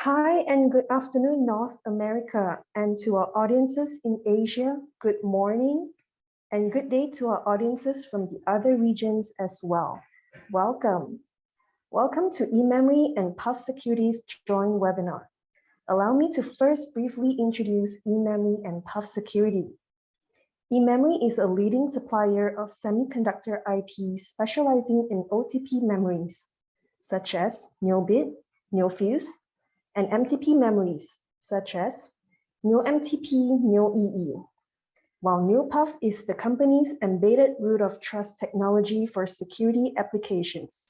Hi and good afternoon, North America, and to our audiences in Asia, good morning, and good day to our audiences from the other regions as well. Welcome. Welcome to eMemory and PUFsecurity's joint webinar. Allow me to first briefly introduce eMemory and PUFsecurity. eMemory is a leading supplier of semiconductor IPs specializing in OTP memories, such as NeoBit, NeoFuse, and MTP memories, such as NeoMTP, NeoEE, while NeoPUF is the company's embedded root-of-trust technology for security applications.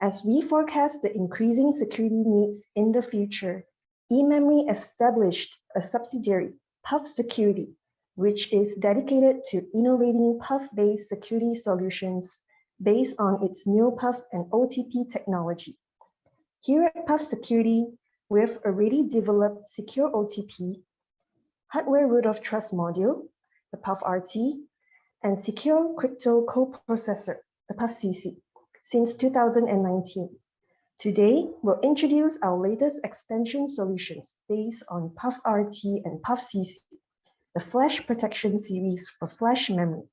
As we forecast the increasing security needs in the future, eMemory established a subsidiary, PUFsecurity, which is dedicated to innovating PUF-based security solutions based on its NeoPUF and OTP technology. Here at PUFsecurity, we've already developed secure OTP, hardware root-of-trust module, the PUFrt, and secure crypto coprocessor, the PUFcc, since 2019. Today, we'll introduce our latest extension solutions based on PUFrt and PUFcc, the Flash Protection series for flash memory.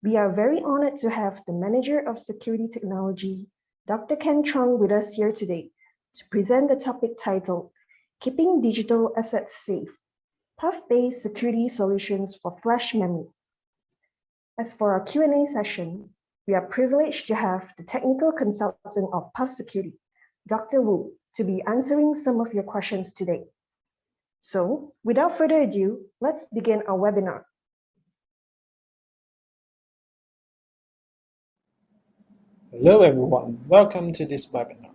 We are very honored to have the Manager of Security Technology, Dr. Ken Trung, with us here today to present the topic titled, Keeping Digital Assets Safe, PUF-based Security Solutions for Flash Memory. As for our Q&A session, we are privileged to have the technical consultant of PUFsecurity, Dr. Wu, to be answering some of your questions today. So, without further ado, let's begin our webinar. Hello everyone, welcome to this webinar.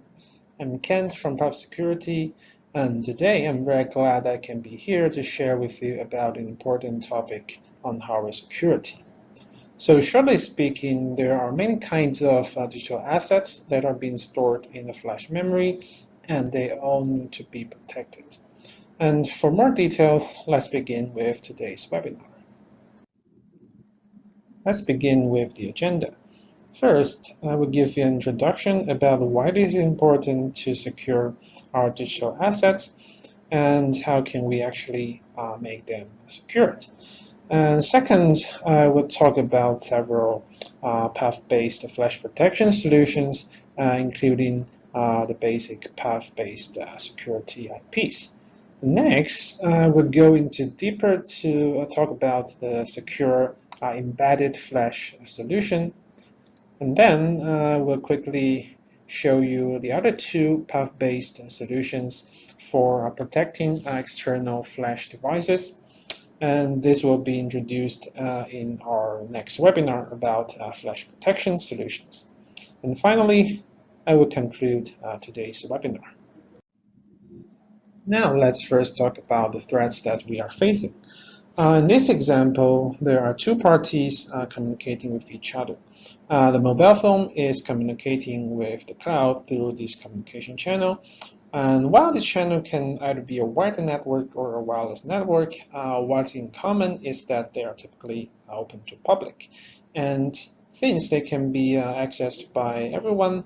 I'm Kent from PUFsecurity, and today I'm very glad I can be here to share with you about an important topic on hardware security. So shortly speaking, there are many kinds of digital assets that are being stored in the flash memory, and they all need to be protected. And for more details, let's begin with today's webinar. Let's begin with the agenda. First, I will give you an introduction about why it is important to secure our digital assets and how can we actually make them secured. And second, I will talk about several PUF-based Flash Protection Solutions, including the basic PUF-based Security IPs. Next, we'll go into deeper to talk about the secure embedded flash solution. And then we'll quickly show you the other two PUF-based solutions for protecting external flash devices. And this will be introduced in our next webinar about flash protection solutions. And finally, I will conclude today's webinar. Now let's first talk about the threats that we are facing. In this example, there are two parties communicating with each other. The mobile phone is communicating with the cloud through this communication channel. And while this channel can either be a wired network or a wireless network, what's in common is that they are typically open to public. And since they can be accessed by everyone,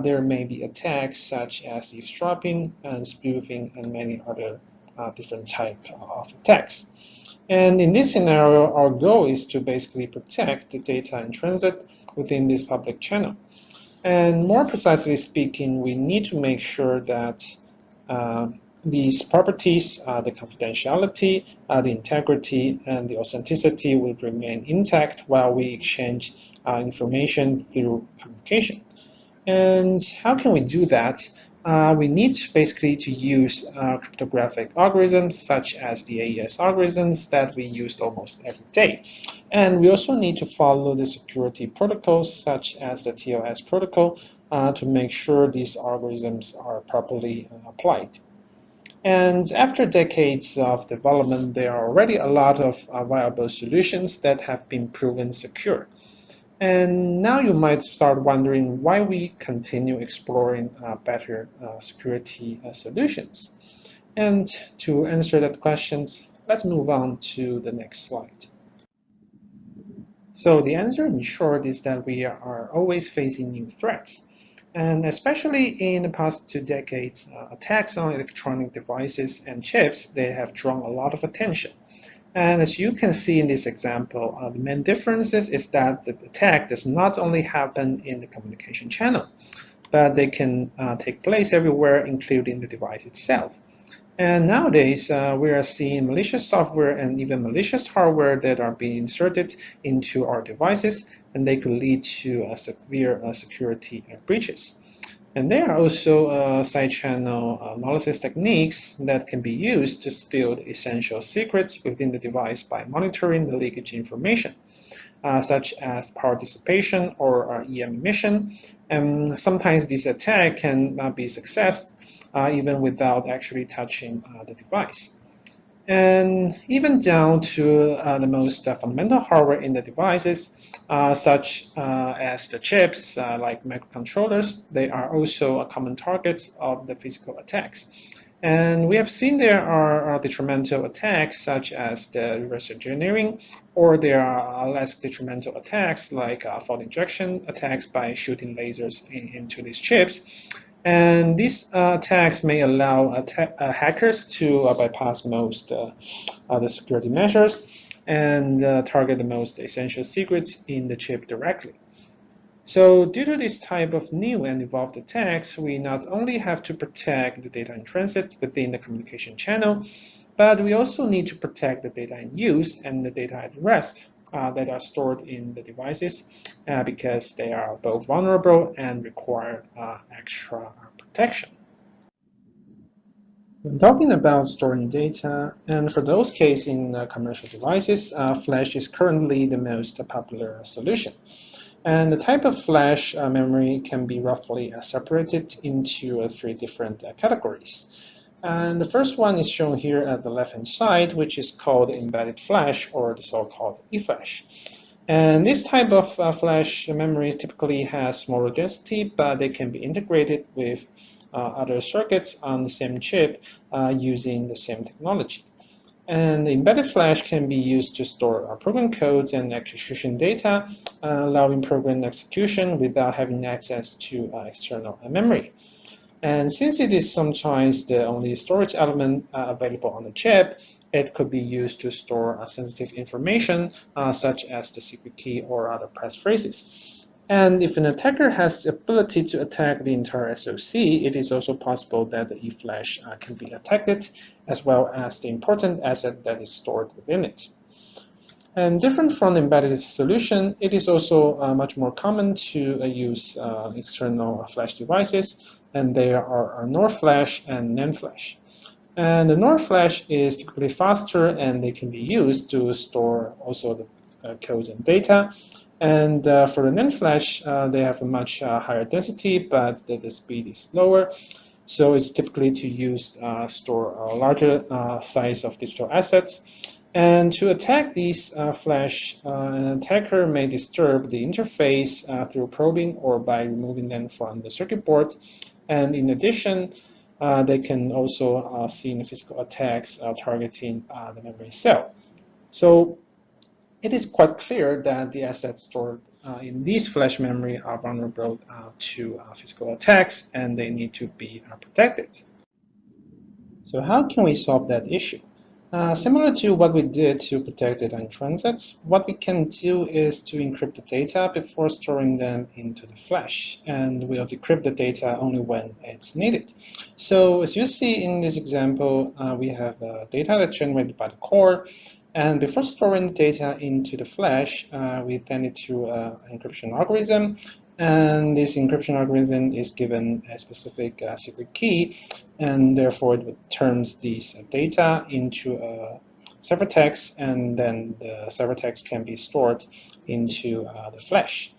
there may be attacks such as eavesdropping and spoofing and many other different types of attacks. And in this scenario, our goal is to basically protect the data in transit within this public channel. And more precisely speaking, we need to make sure that these properties, the confidentiality, the integrity, and the authenticity will remain intact while we exchange information through communication. And how can we do that? We need basically to use cryptographic algorithms such as the AES algorithms that we use almost every day. And we also need to follow the security protocols such as the TLS protocol to make sure these algorithms are properly applied. And after decades of development, there are already a lot of viable solutions that have been proven secure. And now you might start wondering why we continue exploring better security solutions. And to answer that question, let's move on to the next slide. So the answer in short is that we are always facing new threats. And especially in the past 2 decades, attacks on electronic devices and chips, they have drawn a lot of attention. And as you can see in this example, the main difference is that the attack does not only happen in the communication channel, but they can take place everywhere, including the device itself. And nowadays, we are seeing malicious software and even malicious hardware that are being inserted into our devices, and they could lead to severe security breaches. And there are also side channel analysis techniques that can be used to steal the essential secrets within the device by monitoring the leakage information, such as power dissipation or EM emission. And sometimes this attack can be successful even without actually touching the device. And even down to the most fundamental hardware in the devices, such as the chips, like microcontrollers, they are also common targets of the physical attacks. And we have seen there are detrimental attacks, such as the reverse engineering, or there are less detrimental attacks, like fault injection attacks by shooting lasers into these chips. And these attacks may allow hackers to bypass most the security measures and target the most essential secrets in the chip directly. So due to this type of new and evolved attacks, we not only have to protect the data in transit within the communication channel, but we also need to protect the data in use and the data at rest that are stored in the devices because they are both vulnerable and require extra protection. When talking about storing data, and for those cases in commercial devices, Flash is currently the most popular solution. And the type of flash memory can be roughly separated into 3 different categories. And the first one is shown here at the left-hand side, which is called embedded flash, or the so-called eFlash. And this type of flash memory typically has smaller density, but they can be integrated with other circuits on the same chip using the same technology. And the embedded flash can be used to store program codes and execution data, allowing program execution without having access to external memory. And since it is sometimes the only storage element available on the chip, it could be used to store sensitive information, such as the secret key or other passphrases. And if an attacker has the ability to attack the entire SoC, it is also possible that the eFlash can be attacked, as well as the important asset that is stored within it. And different from the embedded solution, it is also much more common to use external flash devices, and there are NOR Flash and NAND Flash. And the NOR Flash is typically faster, and they can be used to store also the codes and data. And for the NAND Flash, they have a much higher density, but the speed is slower. So it's typically to use store a larger size of digital assets. And to attack these flash, an attacker may disturb the interface through probing or by removing them from the circuit board. And in addition, they can also see in physical attacks targeting the memory cell. So it is quite clear that the assets stored in these flash memory are vulnerable to physical attacks, and they need to be protected. So how can we solve that issue? Similar to what we did to protect data in transits, what we can do is to encrypt the data before storing them into the flash, and we'll decrypt the data only when it's needed. So as you see in this example, we have data that's generated by the core, and before storing the data into the flash, we then need to encryption algorithm. And this encryption algorithm is given a specific secret key, and therefore it turns these data into a ciphertext, and then the ciphertext can be stored into the flash.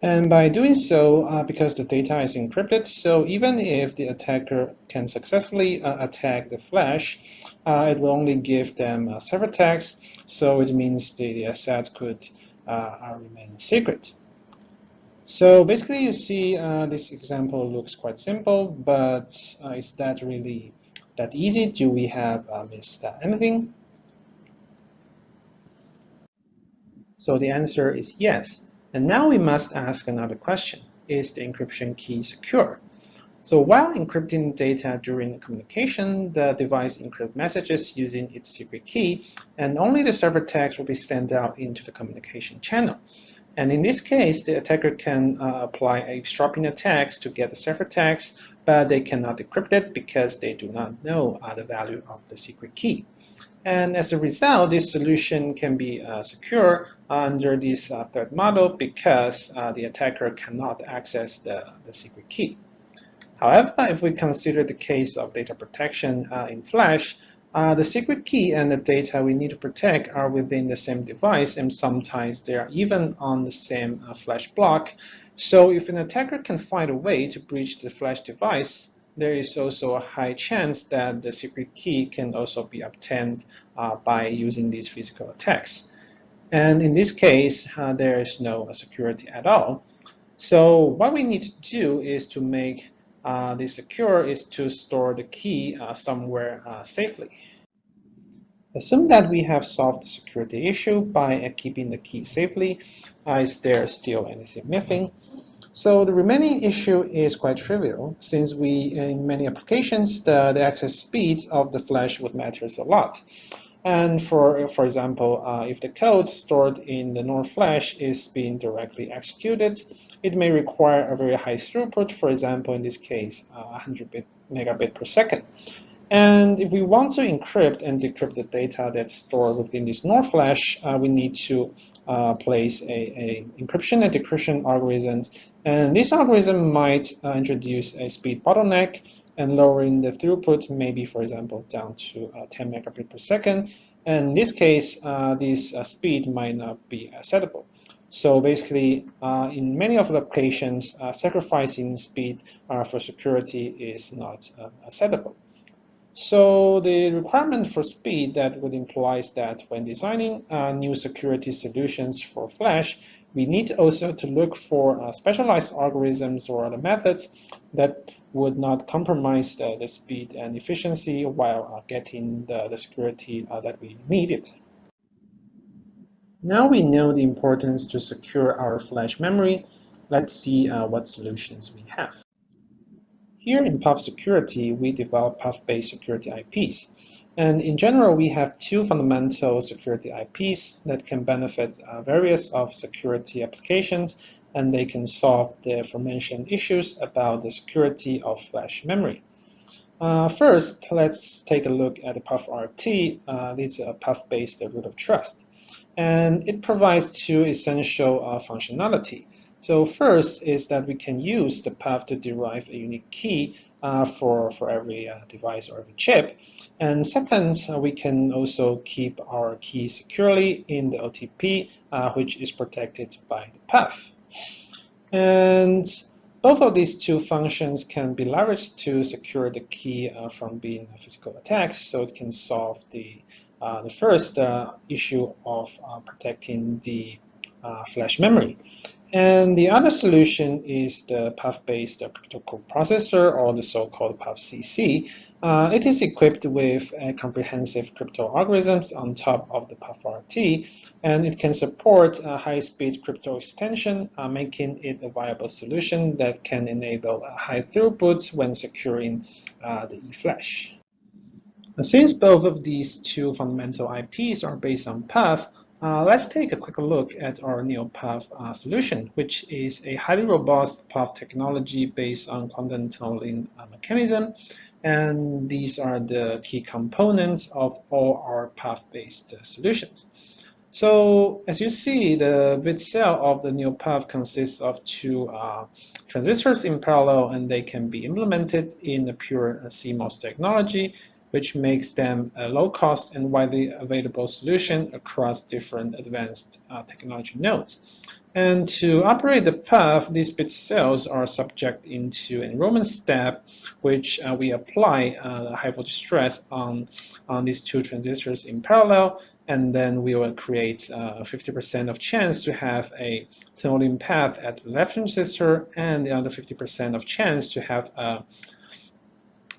And by doing so, because the data is encrypted, so even if the attacker can successfully attack the flash, it will only give them a ciphertext, so it means the asset could remain secret. So basically, you see this example looks quite simple, but is that really that easy? Do we have missed anything? So the answer is yes. And now we must ask another question. is the encryption key secure. So while encrypting data during communication, the device encrypts messages using its secret key, and only the ciphertext will be sent out into the communication channel. And in this case, the attacker can apply a eavesdropping attack to get the ciphertext, but they cannot decrypt it because they do not know the value of the secret key. And as a result, this solution can be secure under this threat model because the attacker cannot access the secret key. However, if we consider the case of data protection in Flash, the secret key and the data we need to protect are within the same device, and sometimes they are even on the same Flash block. So if an attacker can find a way to breach the Flash device, there is also a high chance that the secret key can also be obtained by using these physical attacks. And in this case, there is no security at all. So what we need to do is to make this secure is to store the key somewhere safely. Assume that we have solved the security issue by keeping the key safely. Is there still anything missing? So the remaining issue is quite trivial, since in many applications, the access speed of the flash would matter a lot. And for example, if the code stored in the NOR flash is being directly executed, it may require a very high throughput, for example, in this case, 100 megabit per second. And if we want to encrypt and decrypt the data that's stored within this NOR flash, we need to place a encryption and decryption algorithms. And this algorithm might introduce a speed bottleneck and lowering the throughput, maybe, for example, down to 10 megabit per second. And in this case, this speed might not be acceptable. So basically, in many of the applications, sacrificing speed for security is not acceptable. So the requirement for speed that would imply that when designing new security solutions for Flash, we need also to look for specialized algorithms or other methods that would not compromise the speed and efficiency while getting the security that we needed. Now we know the importance to secure our Flash memory. Let's see what solutions we have. Here in PUFsecurity, we develop PUF-based Security IPs. And in general, we have two fundamental security IPs that can benefit various of security applications, and they can solve the aforementioned issues about the security of flash memory. First, let's take a look at the PUFrt. It's a PUF-based Root-of-Trust. And it provides two essential functionality. So first is that we can use the PUF to derive a unique key for every device or every chip. And second, we can also keep our key securely in the OTP, which is protected by the PUF. And both of these two functions can be leveraged to secure the key from being a physical attack, so it can solve the first issue of protecting the flash memory. And the other solution is the PUF-based crypto coprocessor, or the so-called PUFcc. It is equipped with a comprehensive crypto algorithms on top of the PUFrt, and it can support high-speed crypto extension, making it a viable solution that can enable high throughputs when securing the eFlash. Since both of these two fundamental IPs are based on PUF, let's take a quick look at our NeoPUF solution, which is a highly robust PUF technology based on quantum tunneling mechanism. And these are the key components of all our PUF-based solutions. So as you see, the bit cell of the NeoPUF consists of two transistors in parallel, and they can be implemented in a pure CMOS technology, which makes them a low-cost and widely available solution across different advanced technology nodes. And to operate the PUF, these bit cells are subject into an enrollment step, which we apply high voltage stress on these two transistors in parallel, and then we will create 50% of chance to have a tunneling path at the left transistor, and the other 50% of chance to have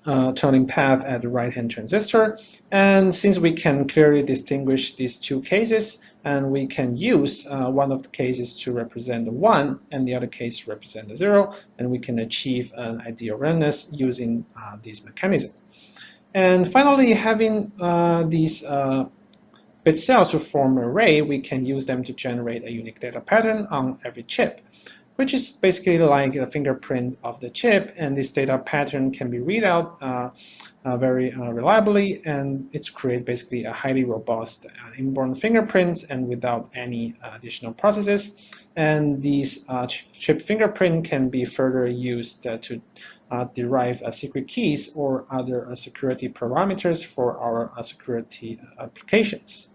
tunneling path at the right-hand transistor. And since we can clearly distinguish these two cases, and we can use one of the cases to represent the 1 and the other case to represent the 0, and we can achieve an ideal randomness using this mechanism. And finally, having these bit cells to form an array, we can use them to generate a unique data pattern on every chip, which is basically like a fingerprint of the chip, and this data pattern can be read out very reliably, and it creates basically a highly robust inborn fingerprints and without any additional processes. And these chip fingerprint can be further used to derive secret keys or other security parameters for our security applications.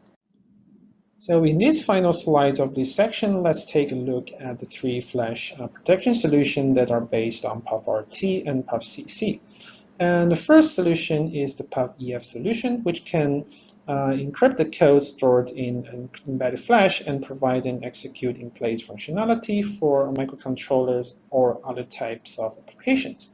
So in these final slides of this section, let's take a look at the 3 flash protection solutions that are based on PUFrt and PUFcc. And the first solution is the PUFef solution, which can encrypt the code stored in embedded flash and provide an execute in place functionality for microcontrollers or other types of applications.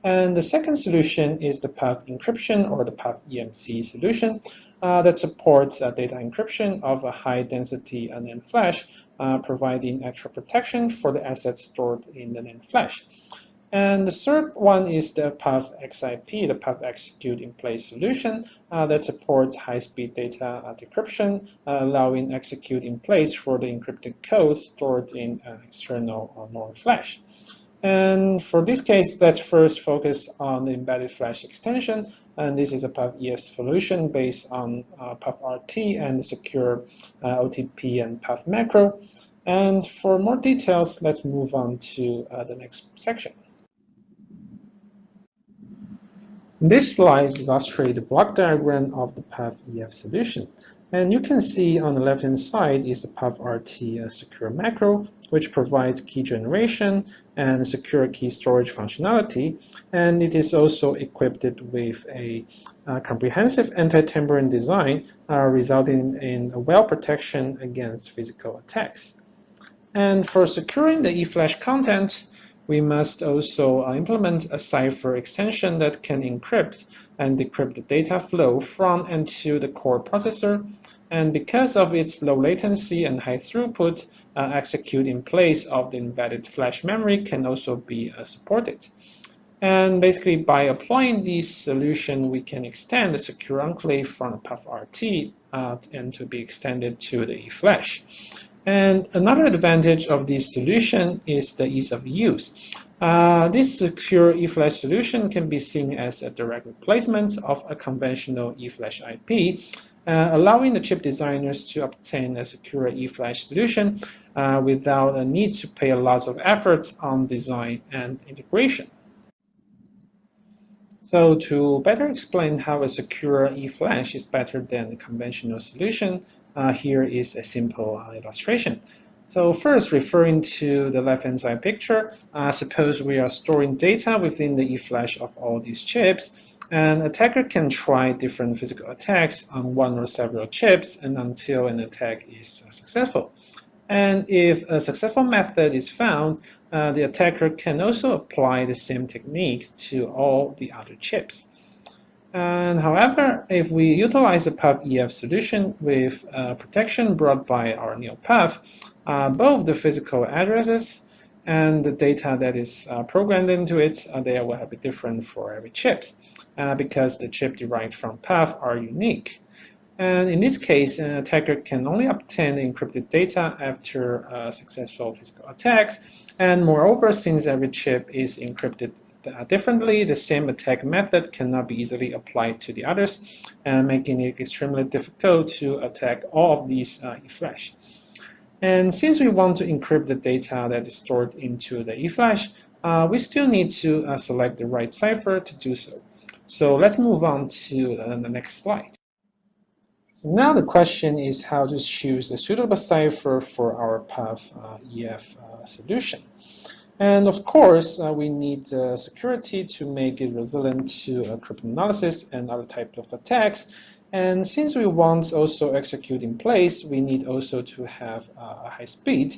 And the second solution is the PUF encryption or the PUFemc solution that supports data encryption of a high-density NAND flash, providing extra protection for the assets stored in the NAND flash. And the third one is the PUFxip, the PUF execute in place solution that supports high-speed data decryption, allowing execute in place for the encrypted code stored in external NOR flash. And for this case, let's first focus on the embedded flash extension. And this is a PUFef solution based on PUFrt and the secure OTP and PUF macro. And for more details, let's move on to the next section. This slide illustrates the block diagram of the PUFef solution. And you can see on the left-hand side is the PUFrt secure macro, which provides key generation and secure key storage functionality. And it is also equipped with a comprehensive anti-tampering design, resulting in a well protection against physical attacks. And for securing the eFlash content, we must also implement a Cipher extension that can encrypt and decrypt the data flow from and to the core processor. And because of its low latency and high throughput, execute in place of the embedded flash memory can also be supported. And basically, by applying this solution, we can extend the secure enclave from the PUFrt and to be extended to the eFlash. And another advantage of this solution is the ease of use. This secure eFlash solution can be seen as a direct replacement of a conventional eFlash IP, allowing the chip designers to obtain a secure eFlash solution without a need to pay a lot of efforts on design and integration. So to better explain how a secure eFlash is better than a conventional solution, here is a simple illustration. So first, referring to the left-hand side picture, suppose we are storing data within the eFlash of all these chips. An attacker can try different physical attacks on one or several chips and until an attack is successful. And if a successful method is found, the attacker can also apply the same techniques to all the other chips. And however, if we utilize a PUFef solution with protection brought by our NeoPUF, both the physical addresses and the data that is programmed into it, they will have be different for every chip, because the chip derived from PUF are unique. And in this case, an attacker can only obtain encrypted data after successful physical attacks. And moreover, since every chip is encrypted differently, the same attack method cannot be easily applied to the others, making it extremely difficult to attack all of these eFlash. And since we want to encrypt the data that is stored into the eFlash, we still need to select the right cipher to do so. So let's move on to the next slide. So now the question is how to choose a suitable cipher for our PUFef solution. And of course, we need security to make it resilient to cryptanalysis and other types of attacks. And since we want also execute in place, we need also to have a high speed.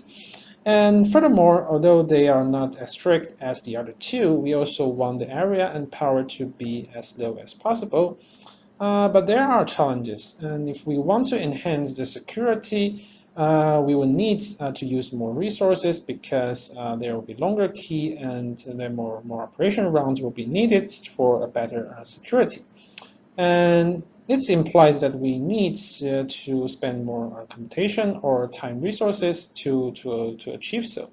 And furthermore, although they are not as strict as the other two, we also want the area and power to be as low as possible. But there are challenges, and if we want to enhance the security, we will need to use more resources because there will be longer key and then more operation rounds will be needed for a better security. And it implies that we need to spend more computation or time resources to achieve so.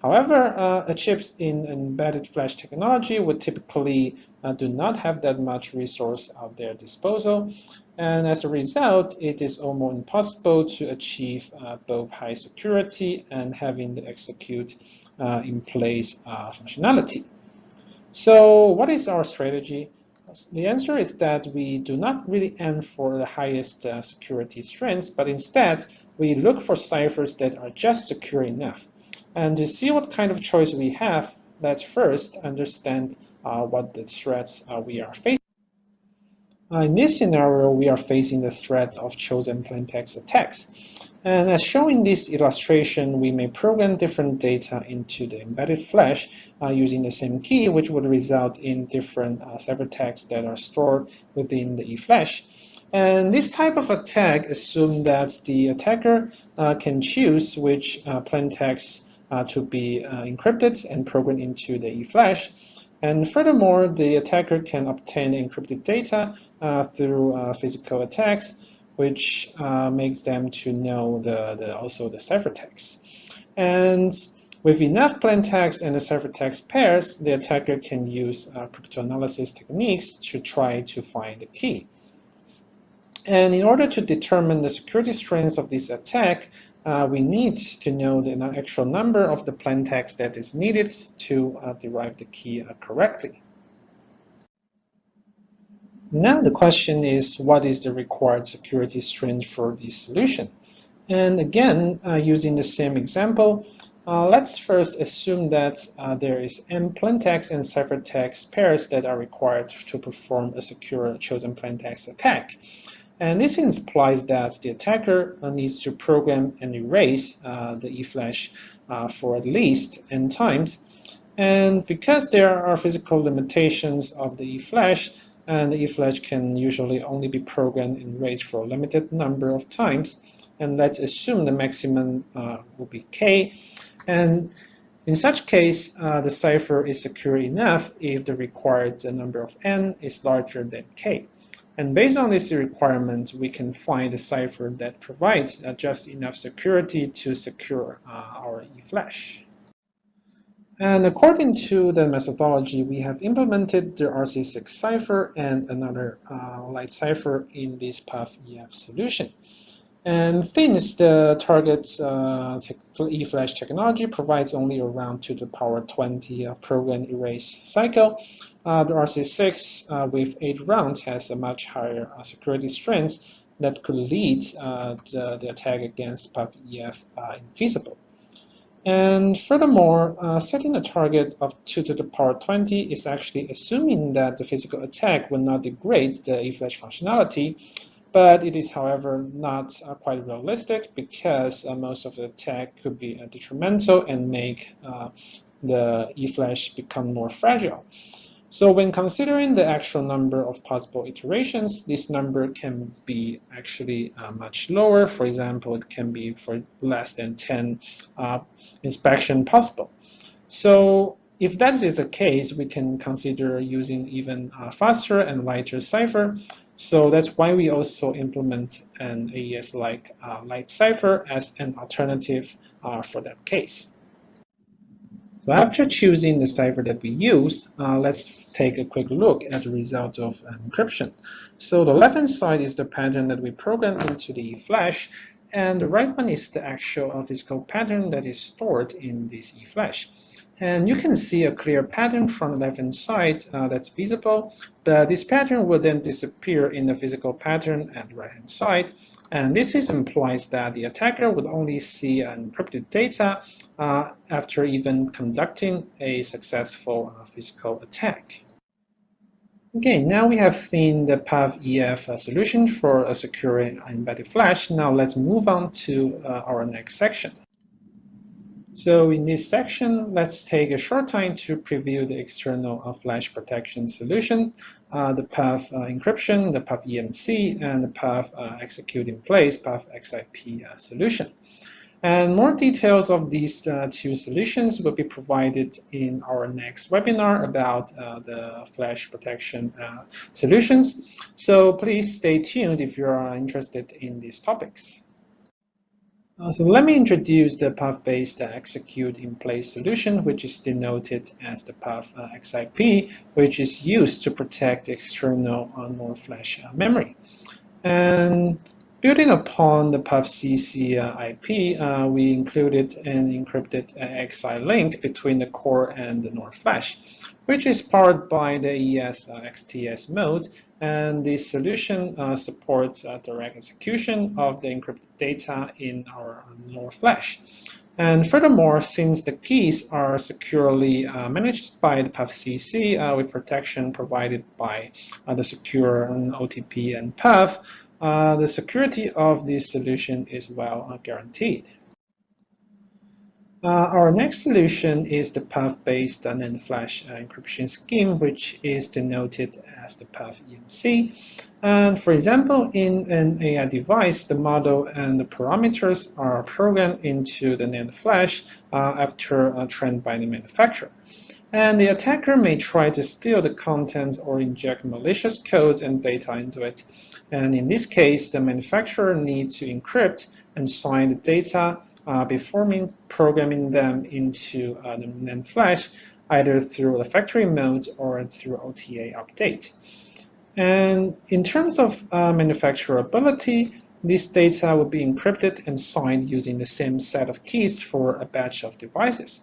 However, chips in embedded flash technology would typically do not have that much resource at their disposal. And as a result, it is almost impossible to achieve both high security and having the execute in place functionality. So what is our strategy? The answer is that we do not really aim for the highest security strengths, but instead we look for ciphers that are just secure enough. And to see what kind of choice we have, let's first understand what the threats we are facing. In this scenario, we are facing the threat of chosen plaintext attacks. And as shown in this illustration, we may program different data into the embedded flash using the same key, which would result in different ciphertexts that are stored within the eFlash. And this type of attack assumes that the attacker can choose which plaintext to be encrypted and programmed into the eFlash. And furthermore, the attacker can obtain encrypted data through physical attacks, which makes them to know also the ciphertext. And with enough plaintext and the ciphertext pairs, the attacker can use cryptanalysis techniques to try to find the key. And in order to determine the security strengths of this attack, we need to know the actual number of the plaintext that is needed to derive the key correctly. Now the question is, what is the required security strength for this solution? And again, using the same example, let's first assume that there is n plaintext and ciphertext pairs that are required to perform a secure chosen plaintext attack. And this implies that the attacker needs to program and erase the eFlash for at least n times. And because there are physical limitations of the eFlash, and the eFlash can usually only be programmed and erased for a limited number of times, and let's assume the maximum will be k. And in such case, the cipher is secure enough if the required number of n is larger than k. And based on this requirement, we can find a cipher that provides just enough security to secure our eFlash. And according to the methodology, we have implemented the RC6 cipher and another Lite cipher in this PUFef solution. And since the target eFlash technology provides only around 2 to the power 20 program erase cycle, the RC6 with 8 rounds has a much higher security strength that could lead the attack against PUFef infeasible. And furthermore, setting a target of 2 to the power 20 is actually assuming that the physical attack will not degrade the eFlash functionality, but it is, however, not quite realistic because most of the attack could be detrimental and make the eFlash become more fragile. So when considering the actual number of possible iterations, this number can be actually much lower. For example, it can be for less than 10 inspection possible. So if that is the case, we can consider using even faster and lighter cipher. So that's why we also implement an AES-like Lite cipher as an alternative for that case. So after choosing the cipher that we use, let's take a quick look at the result of encryption. So the left-hand side is the pattern that we programmed into the eFlash, and the right one is the actual physical pattern that is stored in this eFlash. And you can see a clear pattern from the left-hand side that's visible, but this pattern will then disappear in the physical pattern at the right-hand side. And this implies that the attacker would only see encrypted data after even conducting a successful physical attack. Okay, now we have seen the PUFef solution for a secure embedded flash. Now let's move on to our next section. So in this section, let's take a short time to preview the external flash protection solution, the PUF encryption, the PUFenc, and the PUF execute in place PUFxip solution. And more details of these two solutions will be provided in our next webinar about the flash protection solutions. So please stay tuned if you are interested in these topics. So let me introduce the PUF-based execute in place solution, which is denoted as the PUFxip, which is used to protect external NOR flash memory. And building upon the PUFcc IP, we included an encrypted XI link between the core and the NOR flash, which is powered by the AES-XTS mode. And this solution supports direct execution of the encrypted data in our NOR flash. And furthermore, since the keys are securely managed by the PUFcc with protection provided by the secure OTP and PUF, the security of this solution is well guaranteed. Our next solution is the PUF-based NAND Flash encryption scheme, which is denoted as the PUFenc. And for example, in an AI device, the model and the parameters are programmed into the NAND Flash after trained by the manufacturer. And the attacker may try to steal the contents or inject malicious codes and data into it. And in this case, the manufacturer needs to encrypt and sign the data before programming them into the NAND Flash, either through the factory mode or through OTA update. And in terms of manufacturability, this data will be encrypted and signed using the same set of keys for a batch of devices.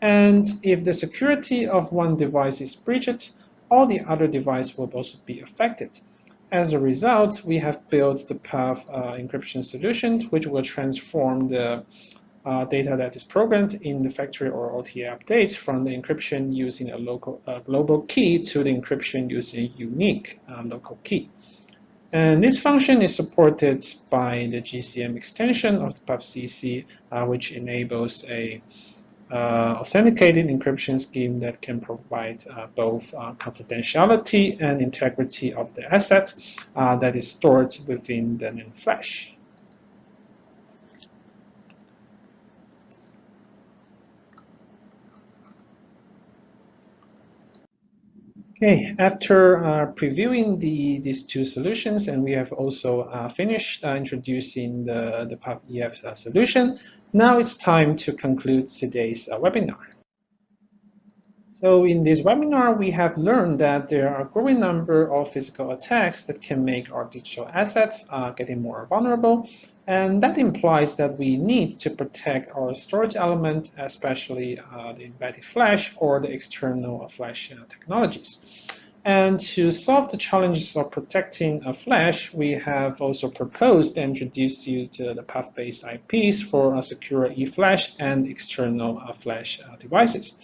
And if the security of one device is breached, all the other devices will also be affected. As a result, we have built the PUF encryption solution, which will transform the data that is programmed in the factory or OTA updates from the encryption using a global key to the encryption using a unique local key. And this function is supported by the GCM extension of the PUFcc, which enables a authenticated encryption scheme that can provide both confidentiality and integrity of the assets that is stored within the NAND Flash. Okay, after previewing these two solutions, and we have also finished introducing the PUFef solution, now it's time to conclude today's webinar. So in this webinar, we have learned that there are a growing number of physical attacks that can make our digital assets getting more vulnerable. And that implies that we need to protect our storage element, especially the embedded flash or the external flash technologies. And to solve the challenges of protecting a flash, we have also proposed and introduced you to the PUF-based IPs for a secure eFlash and external flash devices.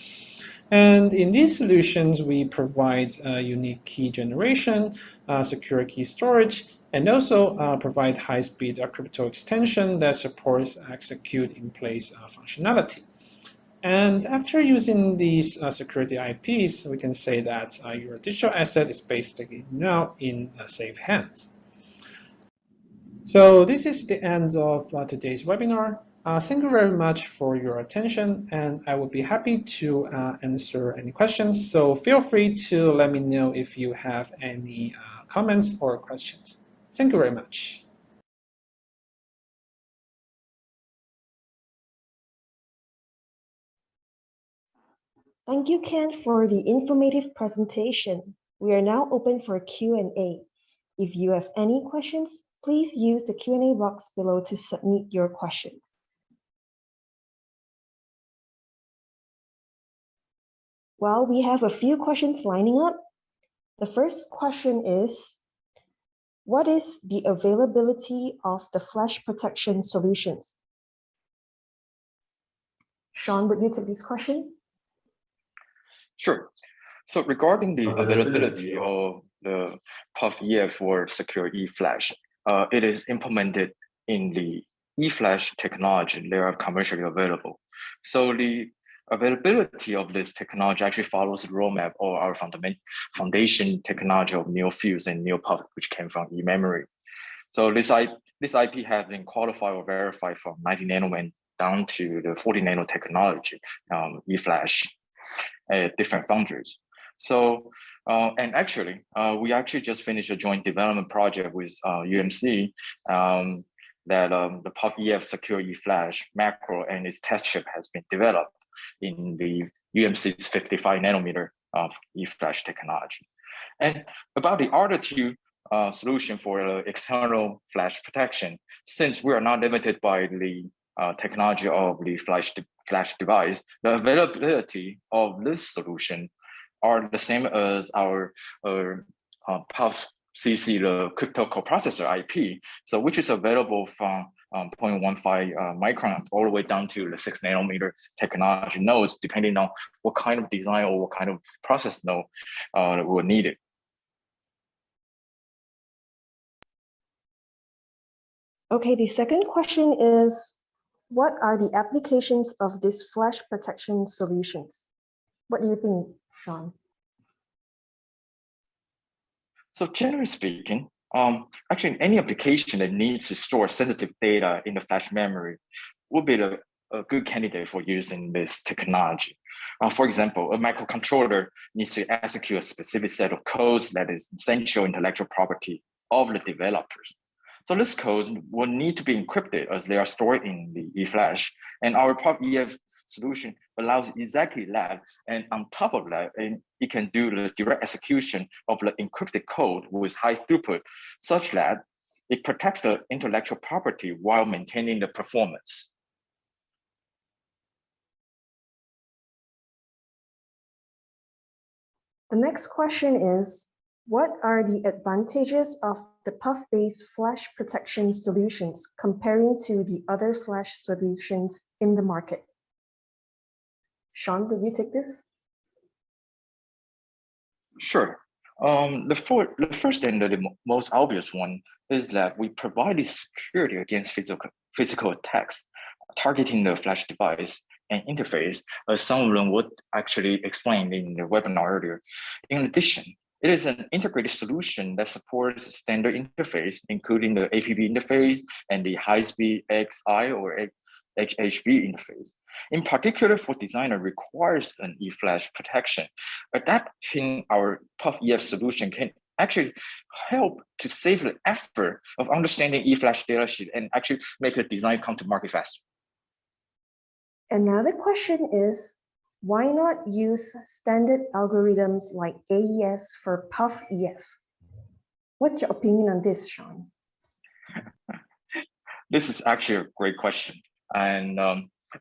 And in these solutions, we provide unique key generation, secure key storage, and also provide high-speed crypto extension that supports execute in place functionality. And after using these security IPs, we can say that your digital asset is basically now in safe hands. So this is the end of today's webinar. Thank you very much for your attention, and I would be happy to answer any questions. So feel free to let me know if you have any comments or questions. Thank you very much. Thank you, Ken, for the informative presentation. We are now open for Q&A. If you have any questions, please use the Q&A box below to submit your questions. Well, we have a few questions lining up. The first question is, what is the availability of the flash protection solutions? Sean, would you take this question? Sure. So regarding the availability of the PUFef for secure eFlash, it is implemented in the eFlash technology, they are commercially available. So the availability of this technology actually follows the roadmap or our foundation technology of NeoFuse and NeoPUF, which came from eMemory. So this IP has been qualified or verified from 90 nanometer down to the 40 nano technology, eFlash, different foundries. So, and actually, we actually just finished a joint development project with UMC that the PUFef Secure eFlash macro and its test chip has been developed in the UMC's 55 nanometer of eFlash technology. And about the other two solution for external flash protection, since we are not limited by the technology of the flash device, the availability of this solution are the same as our PUFcc, the crypto coprocessor IP, so which is available from 0.15 micron all the way down to the 6 nanometer technology nodes, depending on what kind of design or what kind of process node will need it. Okay, the second question is, what are the applications of these flash protection solutions? What do you think, Sean? So generally speaking, actually any application that needs to store sensitive data in the flash memory would be a good candidate for using this technology. For example, a microcontroller needs to execute a specific set of codes that is essential intellectual property of the developers. So this code will need to be encrypted as they are stored in the eFlash, and our PUFef solution allows exactly that. And on top of that, it can do the direct execution of the encrypted code with high throughput, such that it protects the intellectual property while maintaining the performance. The next question is, what are the advantages of the PUF-based Flash Protection Solutions comparing to the other Flash solutions in the market? Sean, would you take this? Sure. The first and the most obvious one is that we provide the security against physical attacks, targeting the flash device and interface, as some of them would actually explain in the webinar earlier. In addition, it is an integrated solution that supports standard interface, including the APB interface and the high-speed XI or HHV interface. In particular, for designer requires an eFlash protection. Adapting our PUFef solution can actually help to save the effort of understanding eFlash datasheet and actually make the design come to market faster. Another question is, why not use standard algorithms like AES for PUFef? What's your opinion on this, Sean? This is actually a great question. And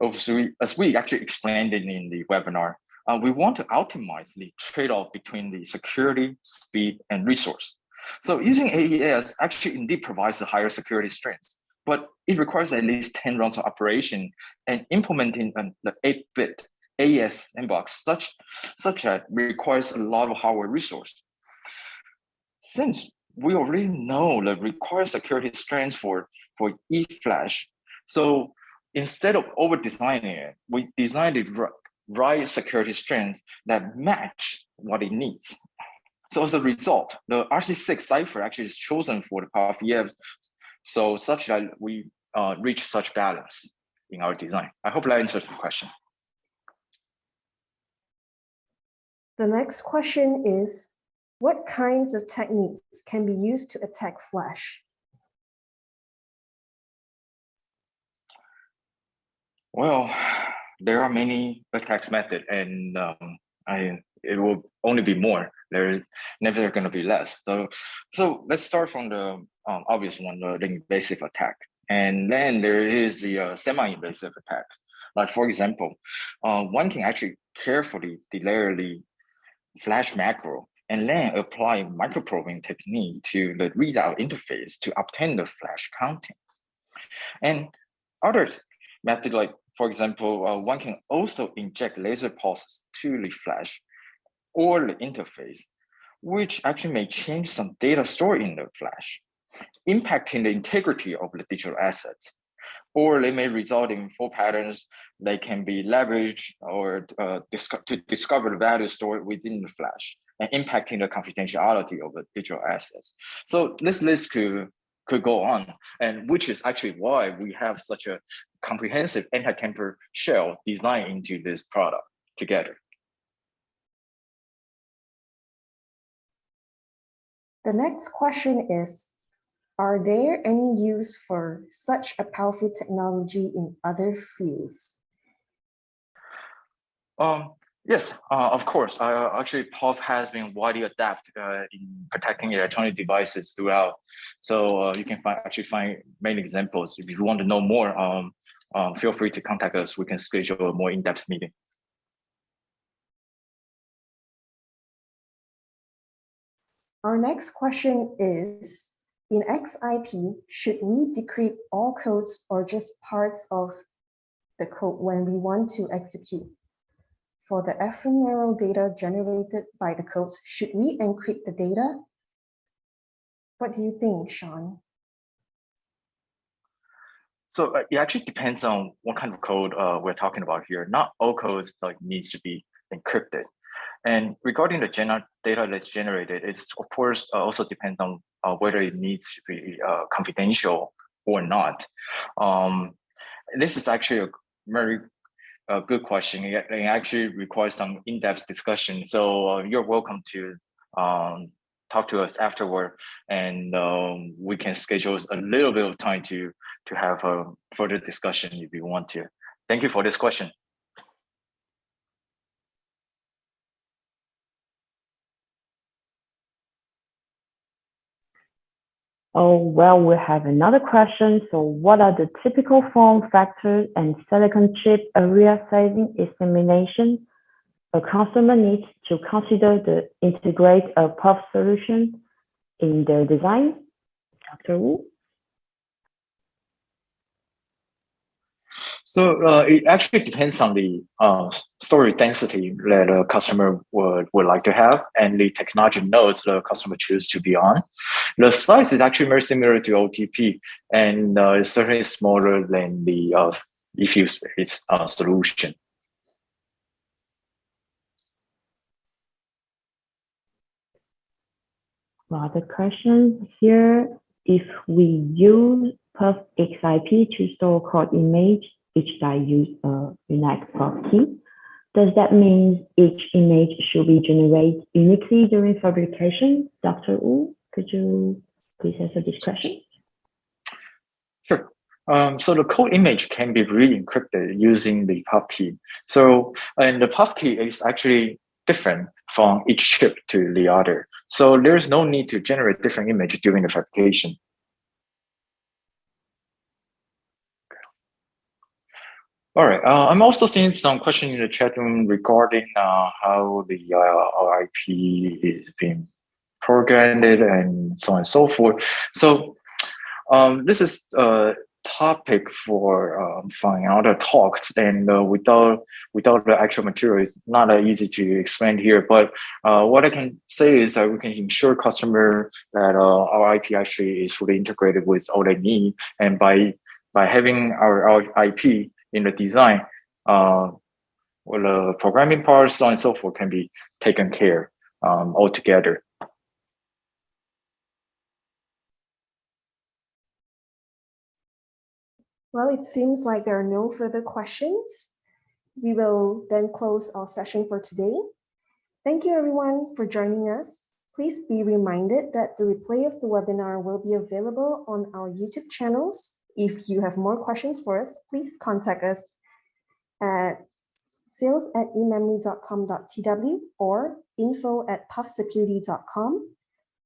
as we actually explained it in the webinar, we want to optimize the trade-off between the security, speed, and resource. So using AES actually indeed provides a higher security strength, but it requires at least 10 runs of operation, and implementing the 8-bit AES inbox such that requires a lot of hardware resource. Since we already know the required security strengths for eFlash, so instead of over-designing it, we designed the right security strengths that match what it needs. So as a result, the RC6 Cipher actually is chosen for the PUFef, so such that we reach such balance in our design. I hope that answers the question. The next question is, what kinds of techniques can be used to attack Flash? Well, there are many attacks methods, and it will only be more. There is never going to be less. So let's start from the obvious one, the invasive attack. And then there is the semi-invasive attack. Like, for example, one can actually carefully delayer the flash macro and then apply microprobing technique to the readout interface to obtain the flash contents. And other methods, like, for example, one can also inject laser pulses to the flash or the interface, which actually may change some data stored in the flash, impacting the integrity of the digital assets. or they may result in fault patterns that can be leveraged or to discover the value stored within the flash and impacting the confidentiality of the digital assets. So this list could go on, and which is actually why we have such a comprehensive anti-tamper shell designed into this product together. The next question is, are there any use for such a powerful technology in other fields? Yes, of course. Actually, PUF has been widely adapted in protecting electronic devices throughout. So you can find many examples. If you want to know more, feel free to contact us. We can schedule a more in-depth meeting. Our next question is, in XIP, should we decrypt all codes or just parts of the code when we want to execute? For the ephemeral data generated by the codes, should we encrypt the data? What do you think, Sean? So it actually depends on what kind of code we're talking about here. Not all codes needs to be encrypted. And regarding the data that's generated, it's of course also depends on whether it needs to be confidential or not. This is actually a very good question. It actually requires some in-depth discussion. So you're welcome to talk to us afterward, and we can schedule a little bit of time to have a further discussion if you want to. Thank you for this question. Oh, well, we have another question. So what are the typical form factors and silicon chip area sizing estimation a customer needs to consider to integrate a PUF solution in their design? Dr. Wu? So it actually depends on the storage density that a customer would like to have and the technology nodes the customer chooses to be on. The size is actually very similar to OTP, and it's certainly smaller than the PUF-based solution. Other questions here. If we use PUFxip to store code image, each die use a unique PUF key. Does that mean each image should be generated uniquely during fabrication? Dr. Wu, could you please answer this question? Sure. So the code image can be re-encrypted using the PUF key. So, and the PUF key is actually different from each chip to the other. So there's no need to generate different image during the fabrication. All right. I'm also seeing some question in the chat room regarding how the our IP is being programmed and so on and so forth. So this is a topic for other talks, and without the actual material, it's not easy to explain here. But what I can say is that we can ensure customer that our IP actually is fully integrated with all they need, and by having our IP in the design, well, the programming part, so on and so forth, can be taken care altogether. Well, it seems like there are no further questions. We will then close our session for today. Thank you everyone for joining us. Please be reminded that the replay of the webinar will be available on our YouTube channels. If you have more questions for us, please contact us at sales@ememory.com.tw or info@PUFsecurity.com.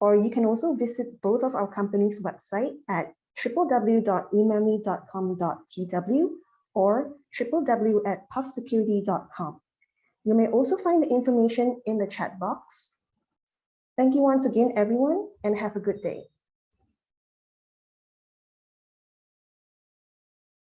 Or you can also visit both of our company's website at www.ememory.com.tw or www.PUFsecurity.com. You may also find the information in the chat box. Thank you once again, everyone, and have a good day.